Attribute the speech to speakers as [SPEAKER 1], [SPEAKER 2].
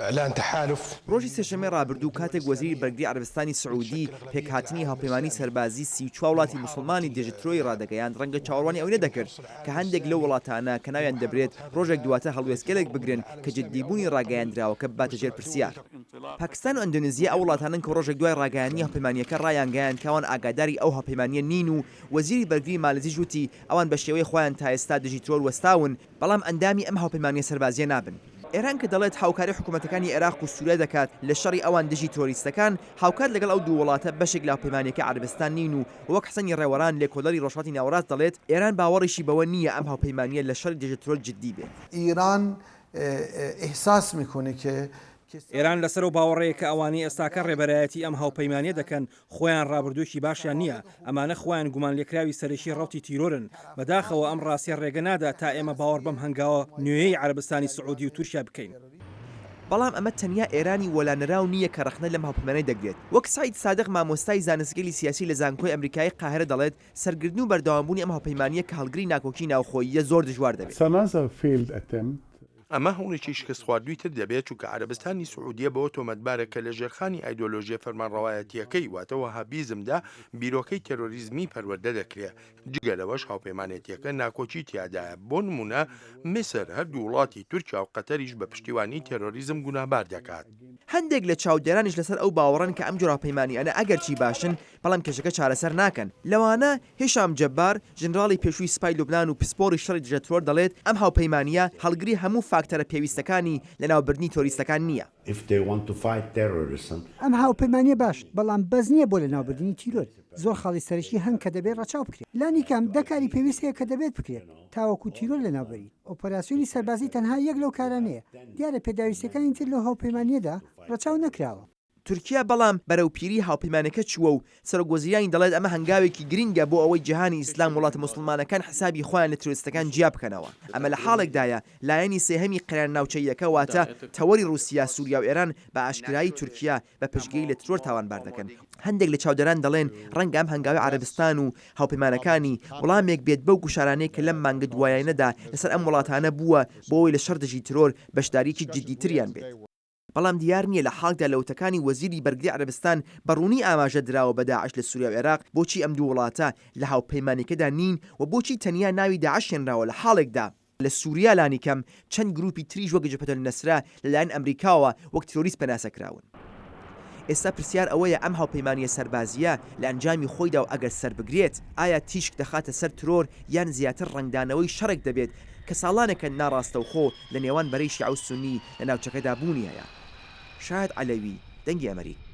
[SPEAKER 1] إعلان تحالف
[SPEAKER 2] ڕۆژی سێشەممەی ڕابردوو کاتێک وەزیری بەرگری عەربستانی سعودی پێکهاتنی هاوپەیمانی سەربازی 34 وڵاتی موسڵمانی دێژترۆی ڕادەگەیاند ڕەنگە چاوەڕوانی ئەوەی نەدەکرد کە هەندێک لەو وڵاتانە کە ناویان دەبرێت ڕۆژێک دواتە هەڵوێستگەلێک بگرن کە جددیبوونی ڕاگەیاندراوەکە باتەژێر پرسیار. پاکستان و ئەندونێزیا ئەو وڵاتانن کە ڕۆژێک دوای ڕاگەیانی هاوپەیمانیەکە ڕایانگەیان کەوان ئاگاداری ئەو هاوپەیمانیە نین و وەزیری بەرگری مالزی ژووتی ئەوان بە شێوەی خۆیان تا ئێستا دژی ترۆر وەستاون بەڵام ئەندامی ئەم هاوپەیمانیە سەربازیە نابن. ئێران کە دەڵێت هاوکاری حکوومەتەکانی عێراق و سووریا دەکات لە شەڕی ئەوان دژی تۆریستەکان هاوکات لەگەڵ ئەو دوو وڵاتە بەشێک لە هاوپەیمانیەکە عەربستان نین و وەک حسەنی ڕێوەران لێکۆڵەری ڕۆژهەڵاتی ناوەڕاست دەڵێت ئێران باوەڕیشی بەوە نییە ئەم هاوپەیمانیە لە شەڕی دژی ترۆر جددی بێت.
[SPEAKER 3] ایران احساس میکنه که
[SPEAKER 4] ئێران لەسەر و باوەڕەیە کە ئەوانی ئێستاکە ڕێبەرایەتی ئەم هاوپەیمانیە دەکەن خۆیان ڕابردووکی باشیان نییە ئەمانە خۆیان گومان لێکراوی سەرشی ڕەوتی تیرۆرن بەداخەوە ئەم ڕاستیە ڕێگە نادا تا ئێمە باوەڕ بەم هەنگاوە نوێیەی عەربستانی سعودی و تورکیا بکەین.
[SPEAKER 2] بەڵام ئەمە تەنیا ئێرانی وەلانەراو نییە کە ڕەخنە لەم هاوپەیمانیە دەگرێت. وەک سعید سادق مامۆستای زانستگەلی سیاسی لە زانکۆی ئەمریکای قاهرە دەڵێت سەرگردن و بەردەوامبوونی ئەم هاوپەیمانیە کە هەڵگری ناکۆکی ناوخۆییە زۆر دژوار دەبێت.
[SPEAKER 5] ئەمە هەوڵێکی شکست خواردووی تر دەبێت چونکە عەربستانی سعودیە بەوە تۆمەتبارە کە لە ژێرخانی ئایدۆلۆژیە فەرمانڕەوایەتیەکەی واتە وەهابیزمدا بیرۆکەی تێرۆریزمی پەروەردە دەکرێت. جگە لەوەش هاوپەیمانێتیەکە ناکۆچی تیادایە. بۆ نمونە میسر هەردوو وڵاتی تورکیا و قەتەریش بە پشتیوانی تێرۆریزم گوناهبار دەکات.
[SPEAKER 2] هەندێک لە چاودێرانیش لەسەر ئەو باوەڕن کە ئەم جۆرە هاوپەیمانیانە ئەگەرچی باشن بەڵام کێشەکە چارەسەر ناکەن. لەوانە هێشام جەبار ژنراڵی پێشووی سوپای لوبنان و پسپۆری شەڕی دژە ترۆر دەڵێت ئەم هاوپەیمانیە هەڵگری هەموو فاکتەرە پێویستەکانی لەناوبردنی تۆریستەکان نییە.
[SPEAKER 6] ئەم هاوپەیمانیە باش بەڵام بەز نییە بۆ لەناوبردنی تیرۆر. زۆر خاڵی سەرشی هەن کە دەبێت ڕەچاو بکرێت. لانی کەم دەکاری پێویست هەیە کە دەبێت بکرێت تاوەکو تیرۆر لەناوبەری. ئۆپەراسیۆنی سەربازی تەنها یەک لەو کارانەیە. دیارە پێداویستەکانی تر لەو هاوپەیمانیەدا ڕەچاو نەکراوە.
[SPEAKER 2] تورکیا بەڵام بەرەوپیری هاوپەیمانەکە چووە و سەرۆکوەزیرانی دەڵێت ئەمە هەنگاوێکی گرینگە بۆ ئەوەی جیهانی ئیسلام وڵاتە موسڵمانەکان حسابی خۆیان لە تروریستەکان جیا بکەنەوە. ئەمە لە حاڵێکدایە لایەنی سێهەمی قەرار ناوچەیەکە واتە تەوەری رووسیا سووریا و ئێران بە ئاشکرایی تورکیا بە پشتگیری لە ترۆر تاوانبار دەکەن. هەندێک لە چاودێران دەڵێن ڕەنگە ئەم هەنگاوی عەربستان و هاوپەیمانەکانی وەڵامێک بێت بەو گوشارانەیە کە لەم مانگە دوایانەدا لەسەر ئەم وڵاتانە بووە بۆەوەی لە شەڕ دژی ترۆر بەشداریکی جددیتریان بێت. بەڵام دیار نییە لە حاڵدا لەوتەکانی وەزیری بەرگری عەربستان بەڕوونی ئاماژە دراوە بە داعش لە سووریا و عێراق بۆچی ئەم دوو وڵاتە لە هاوپەیمانیەکەدا نین و بۆچی تەنیا ناوی داعش هێنراوە لە حاڵێکدا لە سووریا لانی کەم چەند گروپی تریژ وەک جەبهەتە نەسرا لەلایەن ئەمریکاوە وەک تیرۆریست پەناسەکراون. ئێستا پرسیار ئەوەیە ئەم هاوپەیمانیە سەربازیە لە ئەنجامی خۆیدا و ئەگەر سەر بگرێت ئایا تیشک دەخاتە سەر ترۆر یان زیاتر ڕنگدانەوەی شەڕێک دەبێت کە ساڵانێکە ناڕاستەوخۆ لە نێوان بەرەی شیعە و سونی لە ناوچەکەدا بوونی هەیە. شاهد عەلەوی دەنگی ئەمەریک.